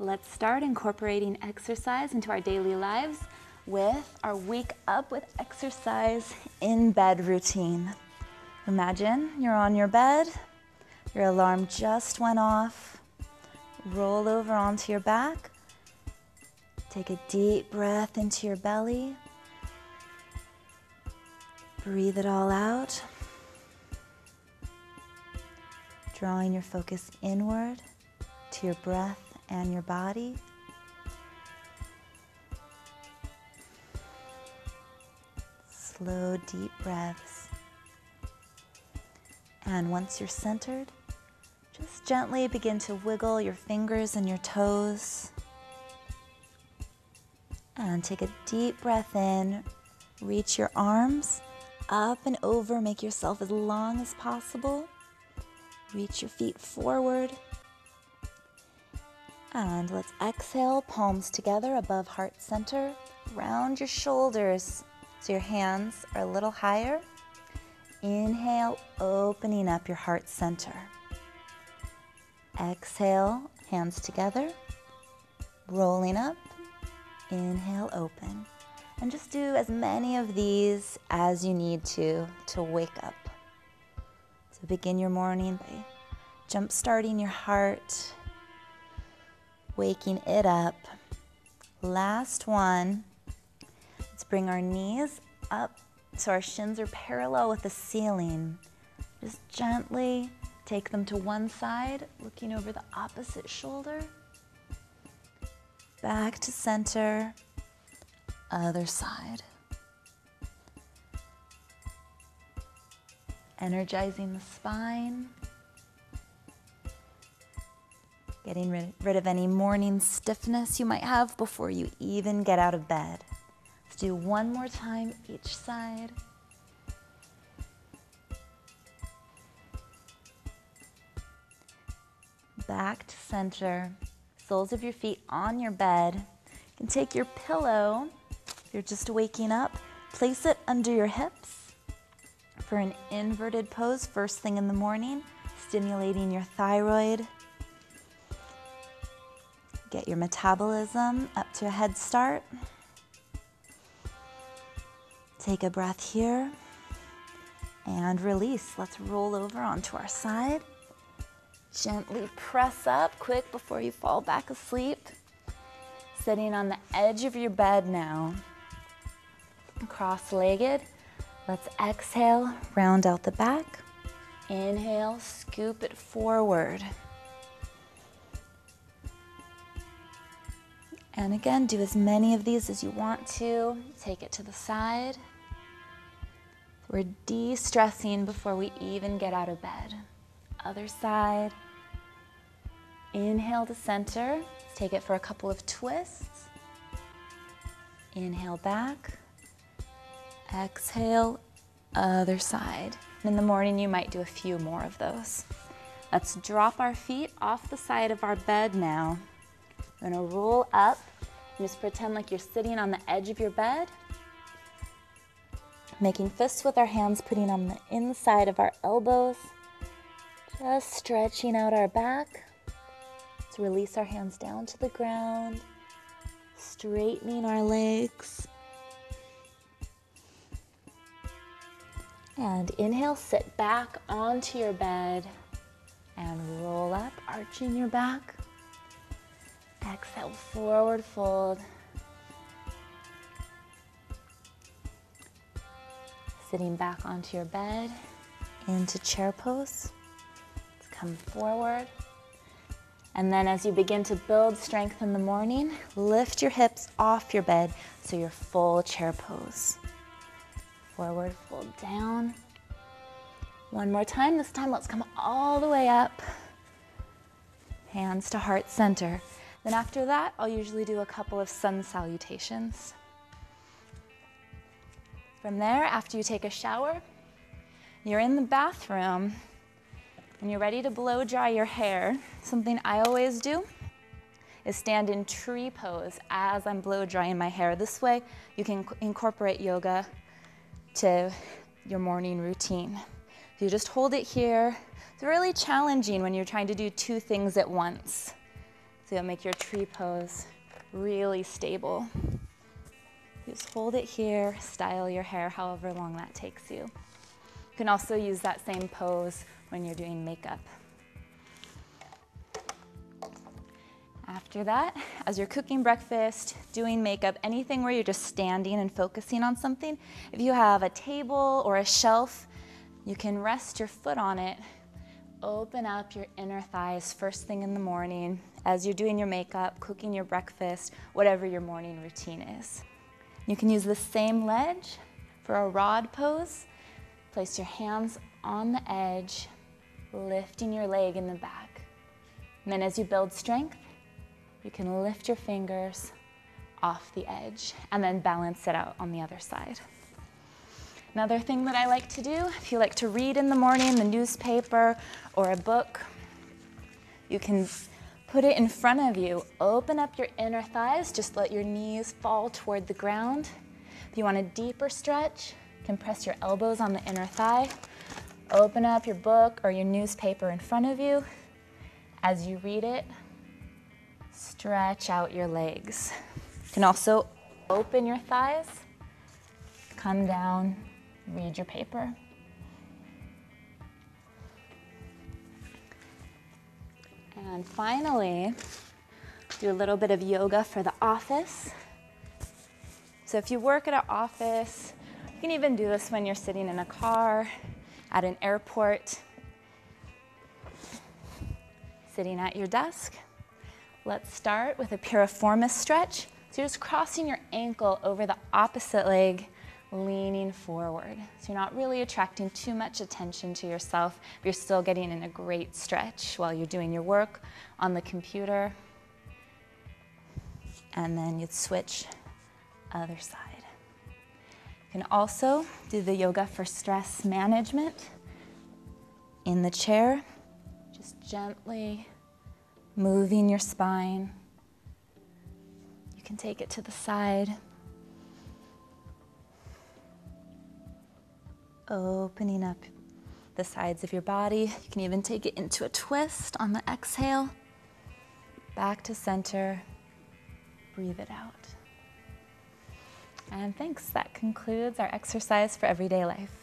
Let's start incorporating exercise into our daily lives with our Wake Up with Exercise in Bed routine. Imagine you're on your bed, your alarm just went off, roll over onto your back, take a deep breath into your belly, breathe it all out, drawing your focus inward to your breath and your body. Slow, deep breaths. And once you're centered, just gently begin to wiggle your fingers and your toes. And take a deep breath in. Reach your arms up and over. Make yourself as long as possible. Reach your feet forward. And let's exhale, palms together above heart center. Round your shoulders so your hands are a little higher. Inhale, opening up your heart center. Exhale, hands together, rolling up. Inhale, open. And just do as many of these as you need to wake up. So begin your morning by jump-starting your heart, waking it up. Last one. Let's bring our knees up so our shins are parallel with the ceiling. Just gently take them to one side, looking over the opposite shoulder. Back to center, other side. Energizing the spine. Getting rid of any morning stiffness you might have before you even get out of bed. Let's do one more time each side. Back to center. Soles of your feet on your bed. You can take your pillow, if you're just waking up, place it under your hips for an inverted pose first thing in the morning, stimulating your thyroid. Get your metabolism up to a head start. Take a breath here and release. Let's roll over onto our side. Gently press up quick before you fall back asleep. Sitting on the edge of your bed now. Cross-legged. Let's exhale, round out the back. Inhale, scoop it forward. And again, do as many of these as you want to. Take it to the side. We're de-stressing before we even get out of bed. Other side. Inhale to center. Let's take it for a couple of twists. Inhale back. Exhale, other side. In the morning, you might do a few more of those. Let's drop our feet off the side of our bed now. We're gonna roll up and just pretend like you're sitting on the edge of your bed. Making fists with our hands, putting on the inside of our elbows. Just stretching out our back. Let's release our hands down to the ground. Straightening our legs. And inhale, sit back onto your bed and roll up, arching your back. Exhale, forward fold. Sitting back onto your bed, into chair pose. Let's come forward. And then as you begin to build strength in the morning, lift your hips off your bed so you're full chair pose. Forward fold down. One more time. This time, let's come all the way up. Hands to heart center. Then after that, I'll usually do a couple of sun salutations. From there, after you take a shower, you're in the bathroom and you're ready to blow dry your hair. Something I always do is stand in tree pose as I'm blow drying my hair. This way, you can incorporate yoga to your morning routine. So you just hold it here. It's really challenging when you're trying to do two things at once. So So you'll make your tree pose really stable. Just hold it here, style your hair however long that takes you. You can also use that same pose when you're doing makeup. After that, as you're cooking breakfast, doing makeup, anything where you're just standing and focusing on something, if you have a table or a shelf, you can rest your foot on it, open up your inner thighs first thing in the morning as you're doing your makeup, cooking your breakfast, whatever your morning routine is. You can use the same ledge for a rod pose. Place your hands on the edge, lifting your leg in the back. And then as you build strength, you can lift your fingers off the edge and then balance it out on the other side. Another thing that I like to do, if you like to read in the morning, the newspaper or a book, you can put it in front of you. Open up your inner thighs, just let your knees fall toward the ground. If you want a deeper stretch, you can press your elbows on the inner thigh. Open up your book or your newspaper in front of you. As you read it, stretch out your legs. You can also open your thighs, come down, read your paper. And finally, do a little bit of yoga for the office. So if you work at an office, you can even do this when you're sitting in a car, at an airport, sitting at your desk. Let's start with a piriformis stretch. So you're just crossing your ankle over the opposite leg, leaning forward. So you're not really attracting too much attention to yourself. You're still getting in a great stretch while you're doing your work on the computer. And then you'd switch other side. You can also do the yoga for stress management in the chair, just gently moving your spine. You can take it to the side. Opening up the sides of your body. You can even take it into a twist on the exhale. Back to center. Breathe it out. And thanks. That concludes our exercise for everyday life.